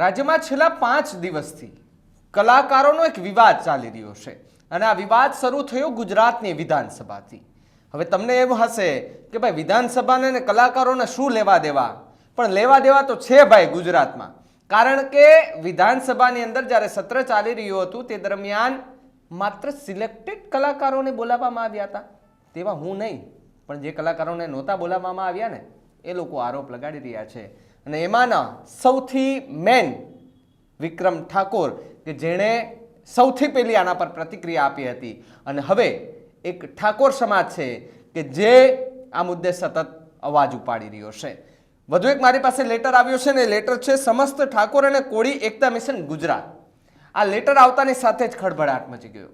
રાજ્યમાં છેલ્લા 5 દિવસથી કલાકારોનો એક વિવાદ ચાલી રહ્યો છે અને આ વિવાદ શરૂ થયો ગુજરાતની વિધાનસભાથી। હવે તમને એવું હશે કે ભાઈ વિધાનસભાને અને કલાકારોને શું લેવા દેવા, પણ લેવા દેવા તો છે ભાઈ ગુજરાતમાં। કારણ કે વિધાનસભાની અંદર જ્યારે સત્ર ચાલી રહ્યું હતું તે દરમિયાન માત્ર સિલેક્ટેડ કલાકારોને બોલાવવામાં આવ્યા હતા। તેવા હું નહીં, પણ જે કલાકારોને નહોતા બોલાવવામાં આવ્યા ને એ લોકો આરોપ લગાડી રહ્યા છે। અને એમાંના સૌથી મેન વિક્રમ ઠાકોર કે જેણે સૌથી પહેલી આના પર પ્રતિક્રિયા આપી હતી અને હવે એક ઠાકોર સમાજ છે કે જે આ મુદ્દે સતત અવાજ ઉપાડી રહ્યો છે। વધુ એક મારી પાસે લેટર આવ્યો છે ને લેટર છે સમસ્ત ઠાકોર અને કોળી એકતા મિશન ગુજરાત। આ લેટર આવતાની સાથે જ ખળભળાટ મચી ગયો।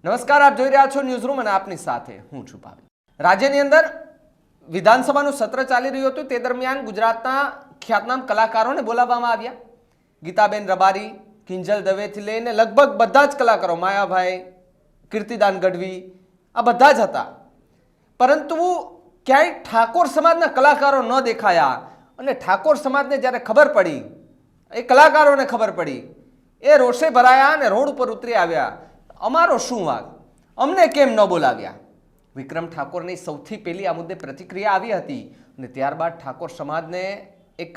નમસ્કાર, આપ જોઈ રહ્યા છો ન્યૂઝ રૂમ અને આપની સાથે હું છું ભાવિક। રાજ્યની અંદર વિધાનસભાનું સત્ર ચાલી રહ્યું હતું તે દરમિયાન ગુજરાતના ખ્યાતનામ કલાકારોને બોલાવવામાં આવ્યા। ગીતાબેન રબારી, કિંજલ દવેથી લઈને લગભગ બધા જ કલાકારો, માયાભાઈ, કીર્તિદાન ગઢવી, આ બધા જ હતા। પરંતુ ક્યાંય ઠાકોર સમાજના કલાકારો ન દેખાયા અને ઠાકોર સમાજને જ્યારે ખબર પડી, એ કલાકારોને ખબર પડી, એ રોષે ભરાયા અને રોડ ઉપર ઉતરી આવ્યા। અમારો શું વાંક, અમને કેમ ન બોલાવ્યા? વિક્રમ ઠાકોરની સૌથી પહેલી આ મુદ્દે પ્રતિક્રિયા આવી હતી અને ત્યારબાદ ઠાકોર સમાજને એક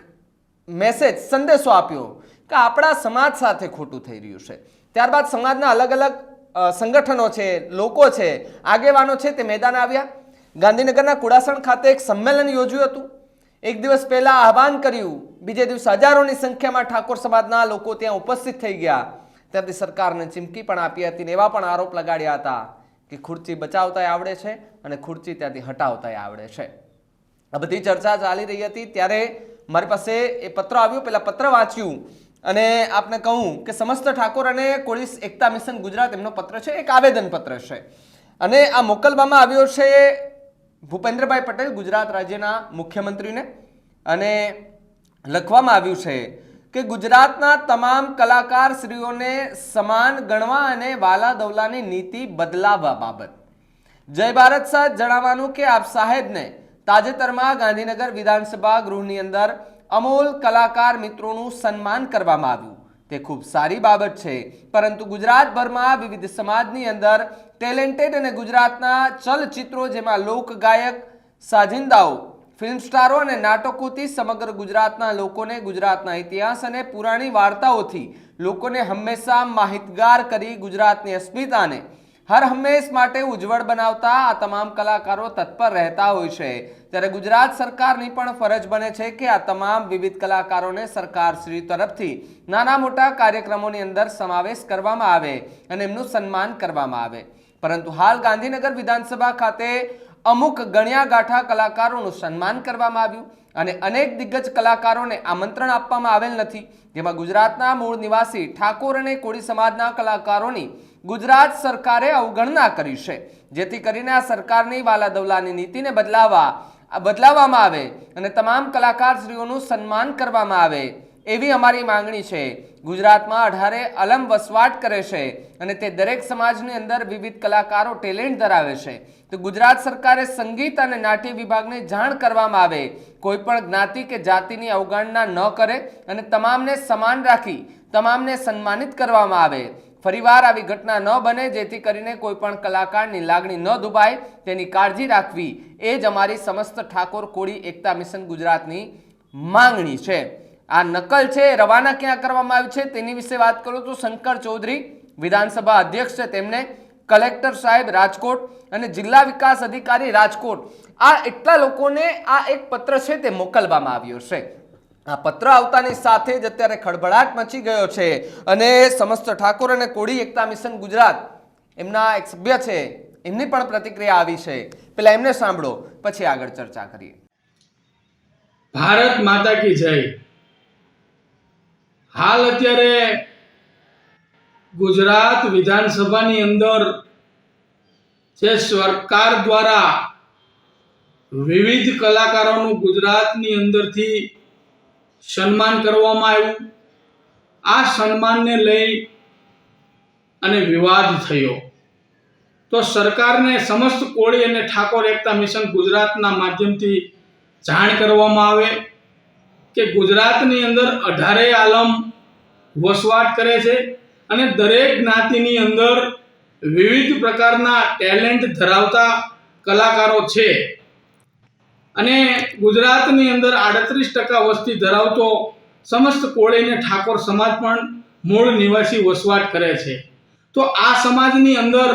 મેસેજ, સંદેશો આપ્યો કે આપણા સમાજ સાથે ખોટું થઈ રહ્યું છે। ત્યારબાદ સમાજના અલગ અલગ સંગઠનો છે, લોકો છે, આગેવાનો છે તે મેદાન આવ્યા। ગાંધીનગરના કુડાસણ ખાતે એક સંમેલન યોજ્યું હતું। એક દિવસ પહેલા આહવાન કર્યું, બીજે દિવસ હજારોની સંખ્યામાં ઠાકોર સમાજના લોકો ત્યાં ઉપસ્થિત થઈ ગયા। ત્યાંથી સરકારને ચીમકી પણ આપી હતી ને એવા પણ આરોપ લગાડ્યા હતા કે ખુરચી બચાવતા આવડે છે અને ખુરચી ત્યાંથી હટાવતા આવડે છે। આ બધી ચર્ચા ચાલી રહી હતી ત્યારે મારી પાસે એ પત્ર આવ્યો। પેલા પત્ર વાંચ્યું અને આપને કહું કે સમસ્ત ઠાકોર અને કોળી એકતા મિશન ગુજરાત એમનો પત્ર છે, એક આવેદન પત્ર છે અને આ મોકલવામાં આવ્યો છે ભૂપેન્દ્રભાઈ પટેલ, ગુજરાત રાજ્યના મુખ્યમંત્રીને। અને લખવામાં આવ્યું છે કે ગુજરાતના તમામ કલાકારશ્રીઓને સમાન ગણવા અને વાલા દવલાની નીતિ બદલાવવા બાબત જય ભારત સાથ જણાવવાનું કે આપ સાહેબને તાજેતરમાં ગાંધીનગર વિધાનસભા ગૃહની અંદર અમોલ કલાકાર મિત્રોનું સન્માન કરવામાં આવ્યું, તે ખૂબ સારી બાબત છે। પરંતુ ગુજરાતભરમાં વિવિધ સમાજની અંદર ટેલેન્ટેડ અને ગુજરાતના ચલચિત્રો જેમાં લોકગાયક, સાજિંદાઓ, ફિલ્મ સ્ટારો અને નાટકોથી સમગ્ર ગુજરાતના લોકોને ગુજરાતના ઇતિહાસ અને પુરાણી વાર્તાઓથી લોકોને હંમેશા માહિતગાર કરી ગુજરાતની અસ્મિતાને હર હંમેશ માટે ઉજ્જવળ બનાવતા આ તમામ કલાકારો તત્પર રહેતા હોય છે। ત્યારે ગુજરાત સરકારની પણ ફરજ બને છે કે આ તમામ વિવિધ કલાકારોને સરકાર શ્રી તરફથી નાના મોટા કાર્યક્રમોની અંદર સમાવેશ કરવામાં આવે અને એમનું સન્માન કરવામાં આવે। પરંતુ હાલ ગાંધીનગર વિધાનસભા ખાતે અમુક ગણ્યા ગાંઠા કલાકારોનું સન્માન કરવામાં આવ્યું અને અનેક દિગ્ગજ કલાકારોને આમંત્રણ આપવામાં આવેલ નથી, જેમાં ગુજરાતના મૂળ નિવાસી ઠાકોર અને કોળી સમાજના કલાકારોની ગુજરાત સરકારે અવગણના કરી છે, જેથી કરીને આ સરકારની વાલા દવલાની નીતિને બદલાવવામાં આવે અને તમામ કલાકારશ્રીઓનું સન્માન કરવામાં આવે એવી અમારી માંગણી છે। ગુજરાતમાં 18 અલમ વસવાટ કરે છે અને તે દરેક સમાજની અંદર વિવિધ કલાકારો ટેલેન્ટ ધરાવે છે, તો ગુજરાત સરકારે સંગીત અને નાટ્ય વિભાગને જાણ કરવામાં આવે, કોઈ પણ જ્ઞાતિ કે જાતિની અવગણના ન કરે અને તમામને સમાન રાખી તમામને સન્માનિત કરવામાં આવે। ફરીવાર આવી ઘટના ન બને, જેથી કરીને કોઈ પણ કલાકારની લાગણી ન દુભાય તેની કાળજી રાખવી એ જ અમારી સમસ્ત ઠાકોર કોળી એકતા મિશન ગુજરાતની માંગણી છે। આ નકલ છે રવાના ક્યાં કરવામાં આવી છે તેની વિશે વાત કરું તો શંકર ચૌધરી વિધાનસભા અધ્યક્ષ છે, તેમને કલેક્ટર સાહેબ રાજકોટ અને જિલ્લા વિકાસ અધિકારી રાજકોટ, આ એટલા લોકોને આ એક પત્ર છે તે મોકલવામાં આવ્યો છે। આ પત્ર આવતાની સાથે જ અત્યારે ખળભળાટ મચી ગયો છે અને સમસ્ત ઠાકોર અને કોળી એકતા મિશન ગુજરાત એમના એક સભ્ય છે એમની પણ પ્રતિક્રિયા આવી છે। પેલા એમને સાંભળો, પછી આગળ ચર્ચા કરીએ। ભારત માતા કી જય। હાલ અત્યારે ગુજરાત વિધાનસભાની અંદર જે સરકાર દ્વારા વિવિધ કલાકારોનું ગુજરાતની અંદરથી સન્માન કરવામાં આવ્યું, આ સન્માનને લઈ અને વિવાદ થયો, તો સરકારને સમસ્ત કોળી અને ઠાકોર એકતા મિશન ગુજરાતના માધ્યમથી જાણ કરવામાં આવે કે ગુજરાતની અંદર 18 આલમ વસવાટ કરે છે અને દરેક જ્ઞાતિની અંદર વિવિધ પ્રકારના ટેલેન્ટ ધરાવતા કલાકારો છે અને ગુજરાતની અંદર 38% વસ્તી ધરાવતો સમસ્ત કોળી અને ઠાકોર સમાજ પણ મૂળ નિવાસી વસવાટ કરે છે. તો આ સમાજની અંદર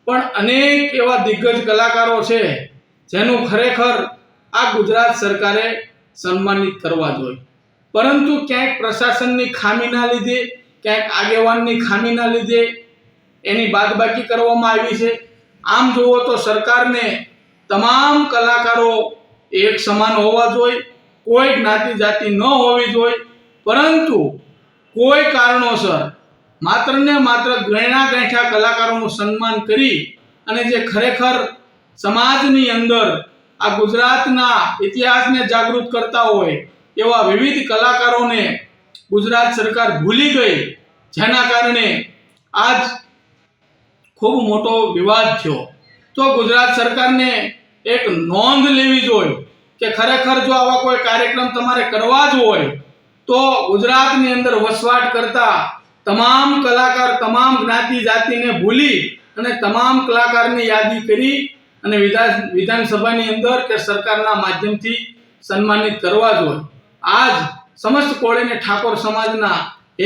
પણ અનેક એવા દિગ્ગજ કલાકારો છે જેનું ખરેખર આ ગુજરાત સરકારે સન્માનિત કરવા જોઈએ, પરંતુ ક્યાંક પ્રશાસનની ખામીના લીધે, ક્યાંક આગેવાનની ખામીના લીધે એની બાદબાકી કરવામાં આવી છે. આમ જુઓ તો સરકારને તમામ કલાકારો એક સમાન હોવા જોઈએ, કોઈ જ્ઞાતિ જાતિ ન હોવી જોઈએ, પરંતુ કોઈ કારણોસર માત્ર ને માત્ર ગણ્યા ગાંઠ્યા કલાકારોનું સન્માન કરી અને જે ખરેખર સમાજની અંદર આ ગુજરાતના ઇતિહાસને જાગૃત કરતા હોય એવા વિવિધ કલાકારોને ગુજરાત સરકાર ભૂલી ગઈ, જેના કારણે આજ ખૂબ મોટો વિવાદ થયો. તો ગુજરાત સરકારને એક નોંધ લેવી જોઈએ કે ખરેખર જો આવા કોઈ કાર્યક્રમ તમારે કરવા જ હોય તો ગુજરાતની અંદર વસવાટ કરતા તમામ કલાકાર, તમામ જ્ઞાતિ જાતિને ભૂલી અને તમામ કલાકારની યાદી કરી અને વિધાનસભાની અંદર કે સરકારના માધ્યમથી સન્માનિત કરવા જોઈએ. આજ સમસ્ત કોળી અને ઠાકોર સમાજના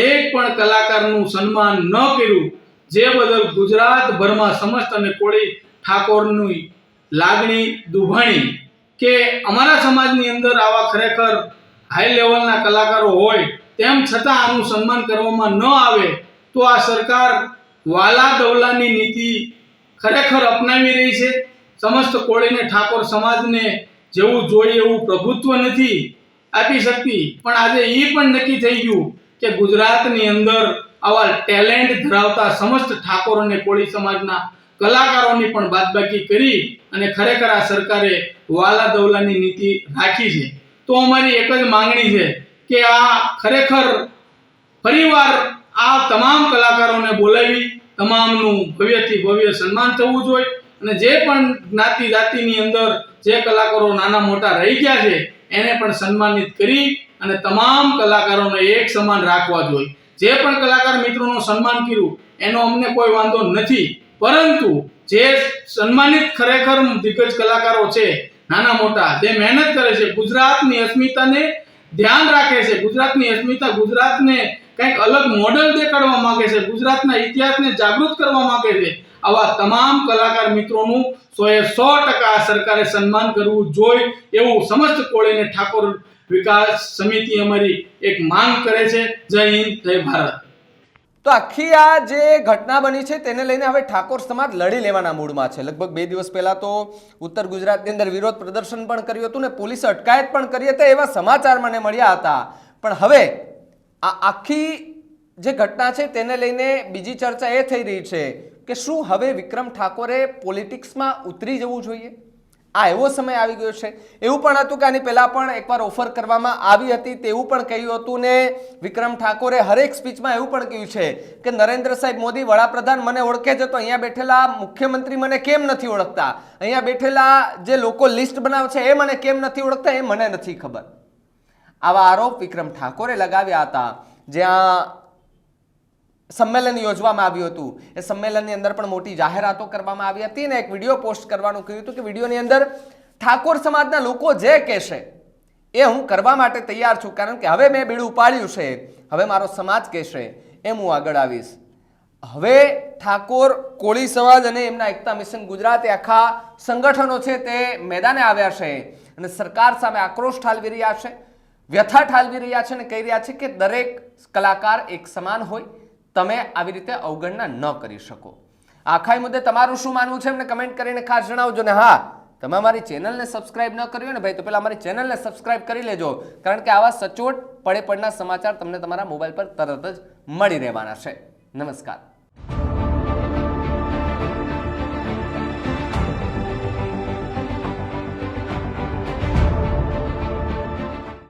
એક પણ કલાકારનું સન્માન ન કર્યું, જે બદલ ગુજરાતભરમાં સમસ્ત અને કોળી ઠાકોરની લાગણી દુભાણી કે અમારા સમાજની અંદર આવા ખરેખર હાઈ લેવલના કલાકારો હોય તેમ છતાં આનું સન્માન કરવામાં ન આવે તો આ સરકાર વાલા દવલાની નીતિ ખરેખર અપનાવી રહી છે. સમસ્ત કોળી અને ઠાકોર સમાજને જેવું જોઈએ એવું પ્રભુત્વ નથી આપી શકતી, પણ આજે એ પણ નક્કી થઈ ગયું કે ગુજરાતની અંદર આવા ટેલેન્ટ ધરાવતા સમસ્ત ઠાકોર અને કોળી સમાજના કલાકારોની પણ બાદબાકી કરી અને ખરેખર આ સરકારે વાલા દવલાની નીતિ રાખી છે. તો અમારી એક જ માંગણી છે કે આ ખરેખર ફરીવાર આ તમામ કલાકારોને બોલાવી તમામનું ભવ્યથી ભવ્ય સન્માન થવું જોઈએ અને જે પણ જ્ઞાતિ જાતિની અંદર જે કલાકારો નાના મોટા રહી ગયા છે એને પણ સન્માનિત કરી અને તમામ કલાકારોને એક સમાન રાખવા જોઈએ. જે પણ કલાકાર મિત્રોનું સન્માન કર્યું એનો અમને કોઈ વાંધો નથી, પરંતુ જે સન્માનિત ખરેખર દિગ્ગજ કલાકારો છે નાના મોટા, જે મહેનત કરે છે, ગુજરાતની અસ્મિતાને ધ્યાન રાખે છે, ગુજરાતની અસ્મિતા, ગુજરાતને કંઈક અલગ મોડેલ દેખાડવા માંગે છે, ગુજરાતના ઇતિહાસને જાગૃત કરવા માંગે છે, આવા તમામ કલાકાર મિત્રોનું 100% સરકારે સન્માન કરવું જોઈએ એવું સમસ્ત કોળી અને ઠાકોર વિકાસ સમિતિ અમારી એક માંગ કરે છે. જય હિન્દ, જય ભારત. તો આખી આ જે ઘટના બની છે તેને લઈને હવે ઠાકોર સમાજ લડી લેવાના મૂડમાં છે. લગભગ 2 દિવસ પહેલા તો ઉત્તર ગુજરાતની અંદર વિરોધ પ્રદર્શન પણ કર્યું હતું ને પોલીસે અટકાયત પણ કરી હતી, એવા સમાચાર મને મળ્યા હતા. પણ હવે આ આખી જે ઘટના છે તેને લઈને બીજી ચર્ચા એ થઈ રહી છે કે શું હવે વિક્રમ ઠાકોરે પોલિટિક્સમાં ઉતરી જવું જોઈએ? આ એવો સમય આવી ગયો છે. એવું પણ હતું કે આની પહેલા પણ એકવાર ઓફર કરવામાં આવી હતી, તેવું પણ કહ્યું હતું ને વિક્રમ ઠાકોરે હરેક સ્પીચમાં એવું પણ કહ્યું છે કે નરેન્દ્ર સાહેબ મોદી વડાપ્રધાન મને ઓળખે છે તો અહીંયા બેઠેલા મુખ્યમંત્રી મને કેમ નથી ઓળખતા, અહીંયા બેઠેલા જે લોકો લિસ્ટ બનાવે છે એ મને કેમ નથી ઓળખતા, એ મને નથી ખબર. આવા આરોપ વિક્રમ ઠાકોરે લગાવ્યા હતા. જ્યાં સંમેલન યોજવામાં આવ્યું હતું એ સંમેલનની અંદર પણ મોટી જાહેરાતો કરવામાં આવી હતી ને એક વિડીયો પોસ્ટ કરવાનું કહ્યું હતું કે વિડીયોની અંદર ઠાકોર સમાજના લોકો જે કહેશે એ હું કરવા માટે તૈયાર છું, કારણ કે હવે મેં બીડું ઉપાડ્યું છે, હવે મારો સમાજ કહેશે એમ હું આગળ આવીશ. હવે ઠાકોર કોળી સમાજ અને એમના એકતા મિશન ગુજરાત આખા સંગઠનો છે તે મેદાને આવ્યા છે અને સરકાર સામે આક્રોશ ઠાલવી રહ્યા છે, વ્યથા ઠાલવી રહ્યા છે અને કહી રહ્યા છે કે દરેક કલાકાર એક સમાન હોય, તમે આવી રીતે અવગણના ન કરી શકો. આખા મુદ્દે તમારું શું માનવું છે એમને કમેન્ટ કરીને ખાસ જણાવજો. ને હા, તમે અમારી ચેનલને સબસ્ક્રાઇબ ન કર્યું ને ભાઈ તો પેલા અમારી ચેનલને સબસ્ક્રાઇબ કરી લેજો, કારણ કે આવા સચોટ પડે પડના સમાચાર તમને તમારા મોબાઈલ પર તરત જ મળી રહેવાના છે. નમસ્કાર.